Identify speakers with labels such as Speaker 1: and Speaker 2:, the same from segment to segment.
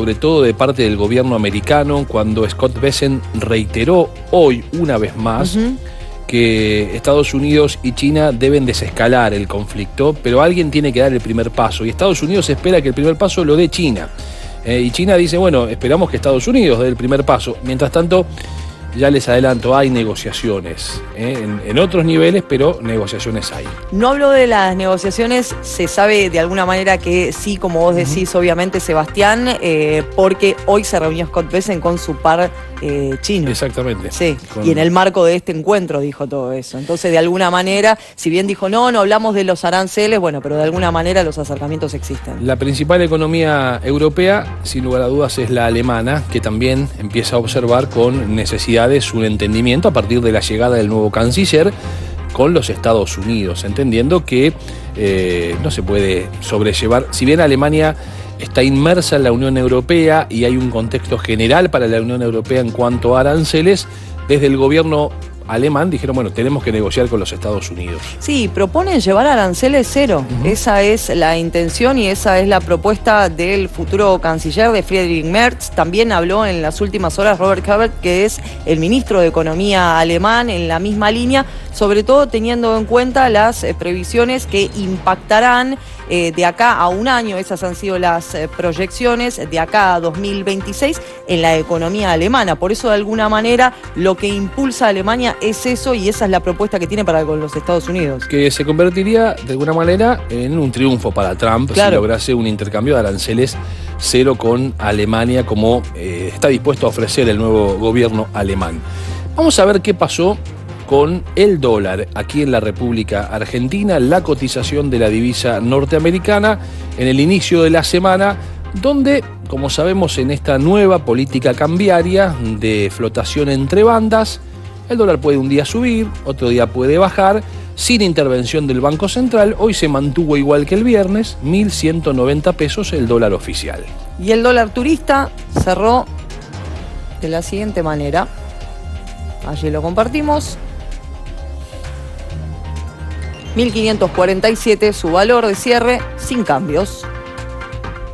Speaker 1: sobre todo de parte del gobierno americano, cuando Scott Bessent reiteró hoy una vez más que Estados Unidos y China deben desescalar el conflicto, pero alguien tiene que dar el primer paso, y Estados Unidos espera que el primer paso lo dé China. Y China dice, bueno, esperamos que Estados Unidos dé el primer paso. Mientras tanto, ya les adelanto, hay negociaciones en otros niveles, pero negociaciones hay.
Speaker 2: No hablo de las negociaciones, se sabe de alguna manera que sí, como vos decís, obviamente, Sebastián, porque hoy se reunió Scott Bessent con su par chino.
Speaker 1: Exactamente.
Speaker 2: Sí, y en el marco de este encuentro dijo todo eso. Entonces, de alguna manera, si bien dijo no hablamos de los aranceles, bueno, pero de alguna manera los acercamientos existen.
Speaker 1: La principal economía europea, sin lugar a dudas, es la alemana, que también empieza a observar con necesidades un entendimiento a partir de la llegada del nuevo canciller con los Estados Unidos, entendiendo que no se puede sobrellevar, si bien Alemania está inmersa en la Unión Europea y hay un contexto general para la Unión Europea en cuanto a aranceles, desde el gobierno alemán dijeron, bueno, tenemos que negociar con los Estados Unidos.
Speaker 2: Sí, proponen llevar aranceles cero. Esa es la intención y esa es la propuesta del futuro canciller de Friedrich Merz. También habló en las últimas horas Robert Habeck, que es el ministro de Economía alemán, en la misma línea, sobre todo teniendo en cuenta las previsiones que impactarán de acá a un año, esas han sido las proyecciones, de acá a 2026 en la economía alemana. Por eso, de alguna manera, lo que impulsa a Alemania es eso, y esa es la propuesta que tiene para con los Estados Unidos.
Speaker 1: Que se convertiría, de alguna manera, en un triunfo para Trump, claro, si lograse un intercambio de aranceles cero con Alemania, como está dispuesto a ofrecer el nuevo gobierno alemán. Vamos a ver qué pasó con el dólar aquí en la República Argentina, la cotización de la divisa norteamericana en el inicio de la semana, donde, como sabemos, en esta nueva política cambiaria de flotación entre bandas, el dólar puede un día subir, otro día puede bajar, sin intervención del Banco Central. Hoy se mantuvo igual que el viernes, 1.190 pesos el dólar oficial.
Speaker 2: Y el dólar turista cerró de la siguiente manera. Allí lo compartimos. 1.547 su valor de cierre, sin cambios.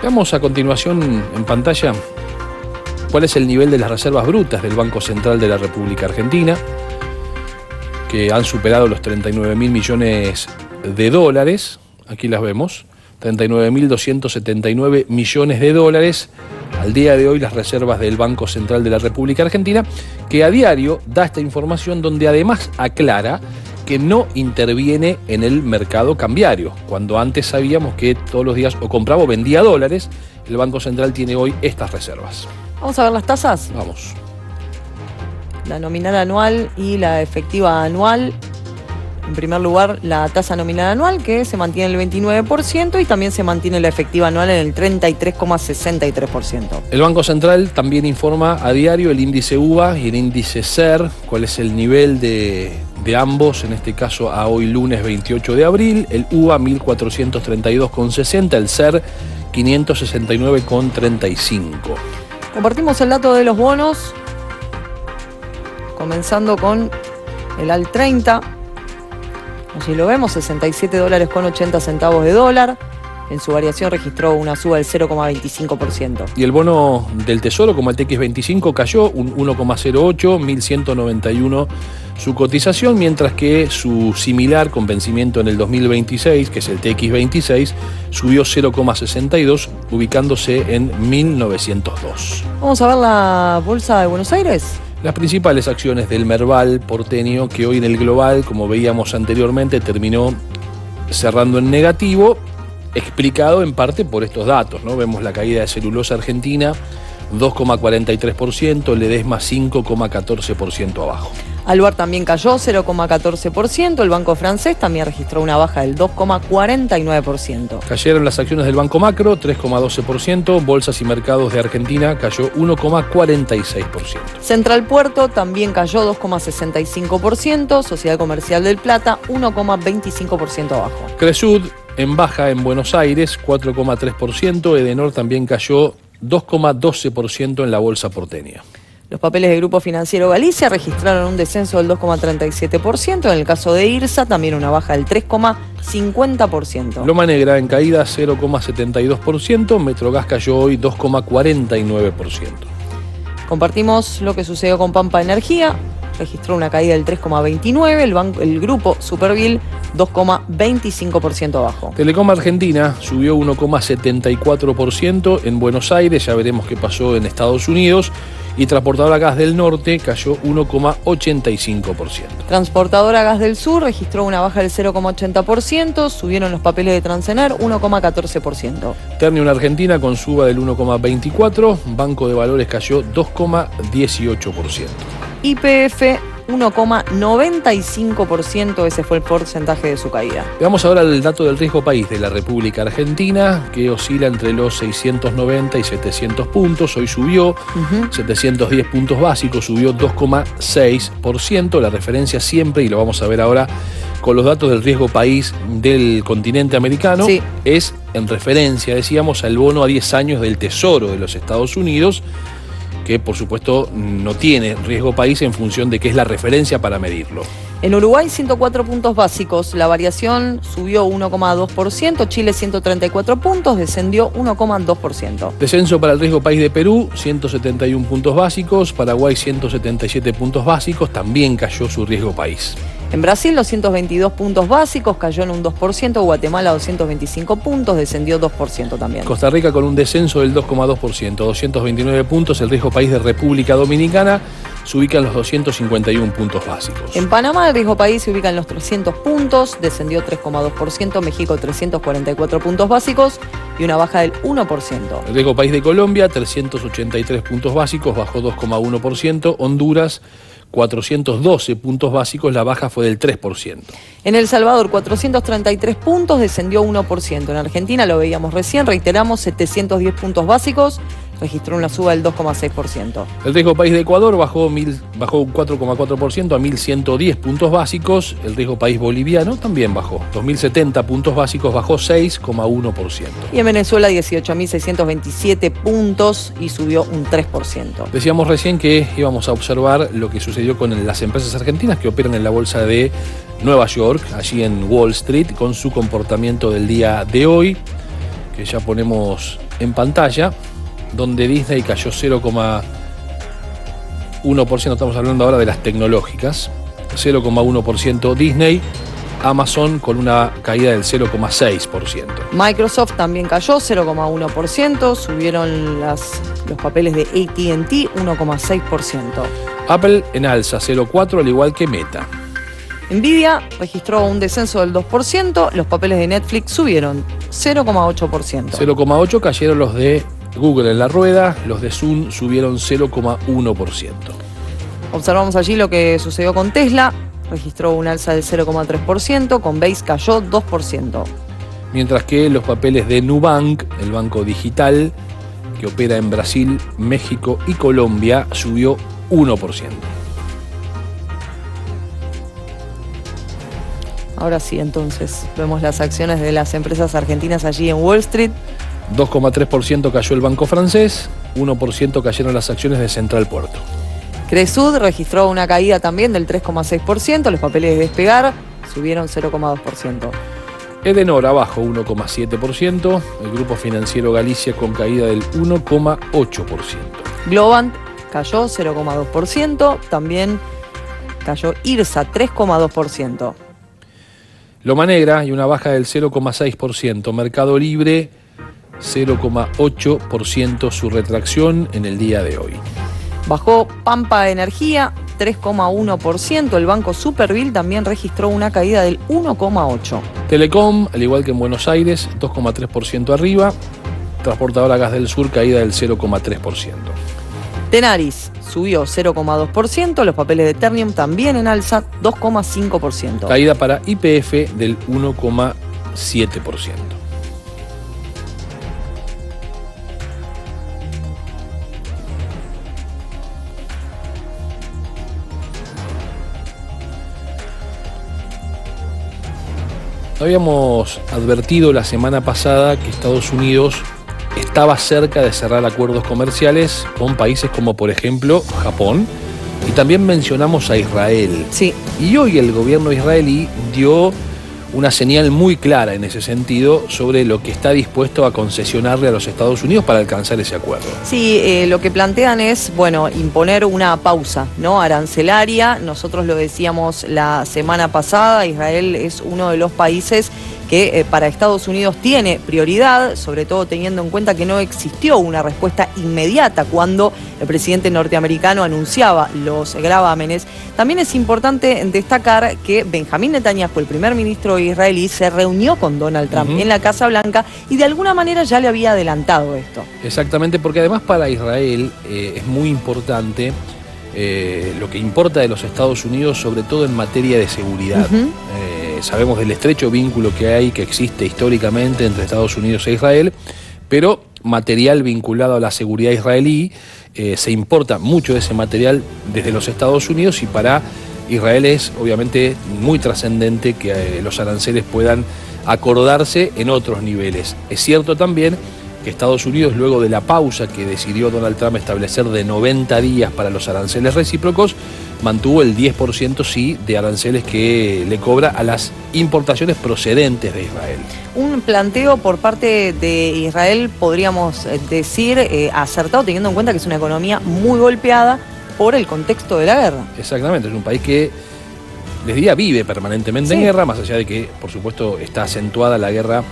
Speaker 1: Veamos a continuación en pantalla cuál es el nivel de las reservas brutas del Banco Central de la República Argentina, que han superado los 39.000 millones de dólares. Aquí las vemos, 39.279 millones de dólares. Al día de hoy, las reservas del Banco Central de la República Argentina, que a diario da esta información, donde además aclara que no interviene en el mercado cambiario. Cuando antes sabíamos que todos los días o compraba o vendía dólares, el Banco Central tiene hoy estas reservas.
Speaker 2: Vamos a ver las tasas.
Speaker 1: Vamos.
Speaker 2: La nominal anual y la efectiva anual. En primer lugar, la tasa nominal anual, que se mantiene en el 29%, y también se mantiene la efectiva anual en el 33,63%.
Speaker 1: El Banco Central también informa a diario el índice UVA y el índice SER, cuál es el nivel de ambos, en este caso a hoy lunes 28 de abril. El UVA 1432,60, el SER 569,35.
Speaker 2: Compartimos el dato de los bonos, comenzando con el AL 30. Allí lo vemos, $67,80 de dólar. En su variación registró una suba del 0,25%.
Speaker 1: Y el bono del Tesoro, como el TX25, cayó un 1,08, 1.191 su cotización, mientras que su similar con vencimiento en el 2026, que es el TX26, subió 0,62, ubicándose en 1.902.
Speaker 2: Vamos a ver la Bolsa de Buenos Aires.
Speaker 1: Las principales acciones del Merval porteño, que hoy en el global, como veíamos anteriormente, terminó cerrando en negativo, explicado en parte por estos datos, ¿no? Vemos la caída de Celulosa Argentina, 2,43%, Ledesma 5,14% abajo.
Speaker 2: Alvar también cayó 0,14%, el Banco Francés también registró una baja del 2,49%.
Speaker 1: Cayeron las acciones del Banco Macro, 3,12%, Bolsas y Mercados de Argentina cayó 1,46%.
Speaker 2: Central Puerto también cayó 2,65%, Sociedad Comercial del Plata 1,25% abajo.
Speaker 1: Cresud en baja en Buenos Aires, 4,3%, Edenor también cayó 2,12% en la bolsa porteña.
Speaker 2: Los papeles del Grupo Financiero Galicia registraron un descenso del 2,37%. En el caso de IRSA, también una baja del 3,50%.
Speaker 1: Loma Negra en caída 0,72%. Metrogas cayó hoy 2,49%.
Speaker 2: Compartimos lo que sucedió con Pampa Energía. Registró una caída del 3,29%. El grupo Superville 2,25% abajo.
Speaker 1: Telecom Argentina subió 1,74% en Buenos Aires. Ya veremos qué pasó en Estados Unidos. Y Transportadora Gas del Norte cayó 1,85%.
Speaker 2: Transportadora Gas del Sur registró una baja del 0,80%. Subieron los papeles de Transener 1,14%.
Speaker 1: Ternium Argentina con suba del 1,24%. Banco de Valores cayó 2,18%.
Speaker 2: YPF 1,95%, ese fue el porcentaje de su caída.
Speaker 1: Veamos ahora el dato del riesgo país de la República Argentina, que oscila entre los 690 y 700 puntos. Hoy subió 710 puntos básicos, subió 2,6%. La referencia siempre, y lo vamos a ver ahora con los datos del riesgo país del continente americano, sí, es en referencia, decíamos, al bono a 10 años del Tesoro de los Estados Unidos, que por supuesto no tiene riesgo país en función de qué es la referencia para medirlo.
Speaker 2: En Uruguay 104 puntos básicos, la variación subió 1,2%, Chile 134 puntos, descendió 1,2%.
Speaker 1: Descenso para el riesgo país de Perú, 171 puntos básicos, Paraguay 177 puntos básicos, también cayó su riesgo país.
Speaker 2: En Brasil, 222 puntos básicos, cayó en un 2%, Guatemala 225 puntos, descendió 2% también.
Speaker 1: Costa Rica con un descenso del 2,2%, 229 puntos, el riesgo país de República Dominicana se ubica en los 251 puntos básicos.
Speaker 2: En Panamá el riesgo país se ubica en los 300 puntos, descendió 3,2%, México 344 puntos básicos y una baja del 1%.
Speaker 1: El riesgo país de Colombia, 383 puntos básicos, bajó 2,1%, Honduras 412 puntos básicos, la baja fue del 3%.
Speaker 2: En El Salvador, 433 puntos, descendió 1%. En Argentina, lo veíamos recién, reiteramos, 710 puntos básicos, registró una suba del 2,6%.
Speaker 1: El riesgo país de Ecuador bajó un 4,4% a 1.110 puntos básicos. El riesgo país boliviano también bajó, 2.070 puntos básicos, bajó 6,1%.
Speaker 2: Y en Venezuela 18.627 puntos y subió un 3%.
Speaker 1: Decíamos recién que íbamos a observar lo que sucedió con las empresas argentinas que operan en la bolsa de Nueva York, allí en Wall Street, con su comportamiento del día de hoy, que ya ponemos en pantalla, donde Disney cayó 0,1%, estamos hablando ahora de las tecnológicas, 0,1% Disney, Amazon con una caída del 0,6%.
Speaker 2: Microsoft también cayó 0,1%, subieron los papeles de AT&T 1,6%.
Speaker 1: Apple en alza 0,4%, al igual que Meta.
Speaker 2: Nvidia registró un descenso del 2%, los papeles de Netflix subieron 0,8%.
Speaker 1: 0,8% cayeron los de Google en la rueda, los de Zoom subieron 0,1%.
Speaker 2: Observamos allí lo que sucedió con Tesla, registró un alza del 0,3%, con Base cayó 2%.
Speaker 1: Mientras que los papeles de Nubank, el banco digital que opera en Brasil, México y Colombia, subió 1%.
Speaker 2: Ahora sí, entonces, vemos las acciones de las empresas argentinas allí en Wall Street.
Speaker 1: 2,3% cayó el banco francés, 1% cayeron las acciones de Central Puerto.
Speaker 2: Cresud registró una caída también del 3,6%, los papeles de Despegar subieron 0,2%.
Speaker 1: Edenor abajo 1,7%, el Grupo Financiero Galicia con caída del 1,8%.
Speaker 2: Globant cayó 0,2%, también cayó IRSA 3,2%.
Speaker 1: Loma Negra y una baja del 0,6%, Mercado Libre 0,8% su retracción en el día de hoy.
Speaker 2: Bajó Pampa Energía 3,1%, el banco Superville también registró una caída del 1,8%.
Speaker 1: Telecom, al igual que en Buenos Aires, 2,3% arriba. Transportadora Gas del Sur, caída del 0,3%.
Speaker 2: Tenaris subió 0,2%, los papeles de Ternium también en alza 2,5%.
Speaker 1: Caída para YPF del 1,7%. Habíamos advertido la semana pasada que Estados Unidos estaba cerca de cerrar acuerdos comerciales con países como, por ejemplo, Japón, y también mencionamos a Israel.
Speaker 2: Sí.
Speaker 1: Y hoy el gobierno israelí dio una señal muy clara en ese sentido sobre lo que está dispuesto a concesionarle a los Estados Unidos para alcanzar ese acuerdo.
Speaker 2: Sí, lo que plantean es, bueno, imponer una pausa, ¿no?, arancelaria. Nosotros lo decíamos la semana pasada, Israel es uno de los países que para Estados Unidos tiene prioridad, sobre todo teniendo en cuenta que no existió una respuesta inmediata cuando el presidente norteamericano anunciaba los gravámenes. También es importante destacar que Benjamín Netanyahu, el primer ministro israelí, se reunió con Donald Trump en la Casa Blanca y de alguna manera ya le había adelantado esto.
Speaker 1: Exactamente, porque además para Israel es muy importante lo que importa de los Estados Unidos, sobre todo en materia de seguridad. Sabemos del estrecho vínculo que existe históricamente entre Estados Unidos e Israel, pero material vinculado a la seguridad israelí, se importa mucho de ese material desde los Estados Unidos, y para Israel es obviamente muy trascendente que los aranceles puedan acordarse en otros niveles. Es cierto también que Estados Unidos, luego de la pausa que decidió Donald Trump establecer de 90 días para los aranceles recíprocos, mantuvo el 10% sí de aranceles que le cobra a las importaciones procedentes de Israel.
Speaker 2: Un planteo por parte de Israel, podríamos decir, acertado, teniendo en cuenta que es una economía muy golpeada por el contexto de la guerra.
Speaker 1: Exactamente, es un país que desde día vive permanentemente en guerra, más allá de que, por supuesto, está acentuada la guerra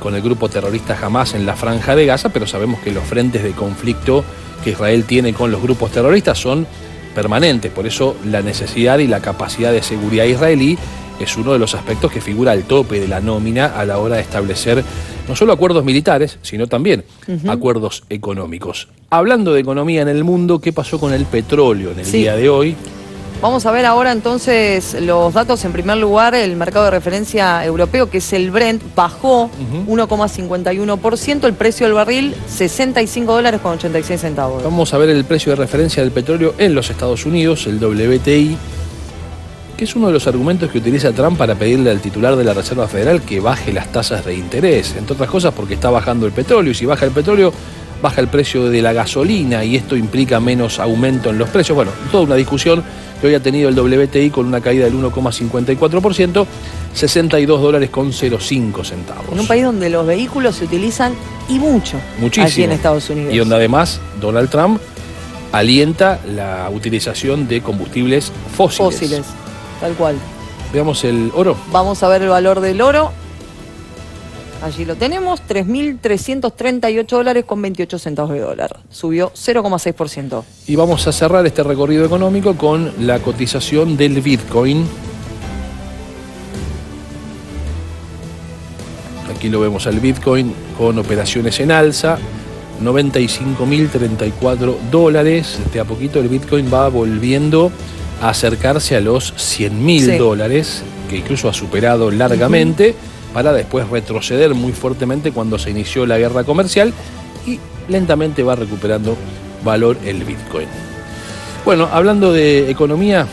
Speaker 1: con el grupo terrorista Hamas en la Franja de Gaza, pero sabemos que los frentes de conflicto que Israel tiene con los grupos terroristas son permanentes. Por eso la necesidad y la capacidad de seguridad israelí es uno de los aspectos que figura al tope de la nómina a la hora de establecer no solo acuerdos militares, sino también acuerdos económicos. Hablando de economía en el mundo, ¿qué pasó con el petróleo en el día de hoy?
Speaker 2: Vamos a ver ahora entonces los datos. En primer lugar, el mercado de referencia europeo, que es el Brent, bajó 1,51%, el precio del barril $65.86.
Speaker 1: Vamos a ver el precio de referencia del petróleo en los Estados Unidos, el WTI, que es uno de los argumentos que utiliza Trump para pedirle al titular de la Reserva Federal que baje las tasas de interés, entre otras cosas porque está bajando el petróleo, y si baja el petróleo, baja el precio de la gasolina, y esto implica menos aumento en los precios. Bueno, toda una discusión que hoy ha tenido el WTI con una caída del 1,54%, $62.05.
Speaker 2: En un país donde los vehículos se utilizan y muchísimo aquí en Estados Unidos.
Speaker 1: Y donde además Donald Trump alienta la utilización de combustibles fósiles.
Speaker 2: Tal cual.
Speaker 1: Veamos el oro.
Speaker 2: Vamos a ver el valor del oro. Allí lo tenemos, $3.338.28. Subió 0,6%.
Speaker 1: Y vamos a cerrar este recorrido económico con la cotización del Bitcoin. Aquí lo vemos al Bitcoin con operaciones en alza, $95.034. De a poquito el Bitcoin va volviendo a acercarse a los $100.000, que incluso ha superado largamente, para después retroceder muy fuertemente cuando se inició la guerra comercial, y lentamente va recuperando valor el Bitcoin. Bueno, hablando de economía,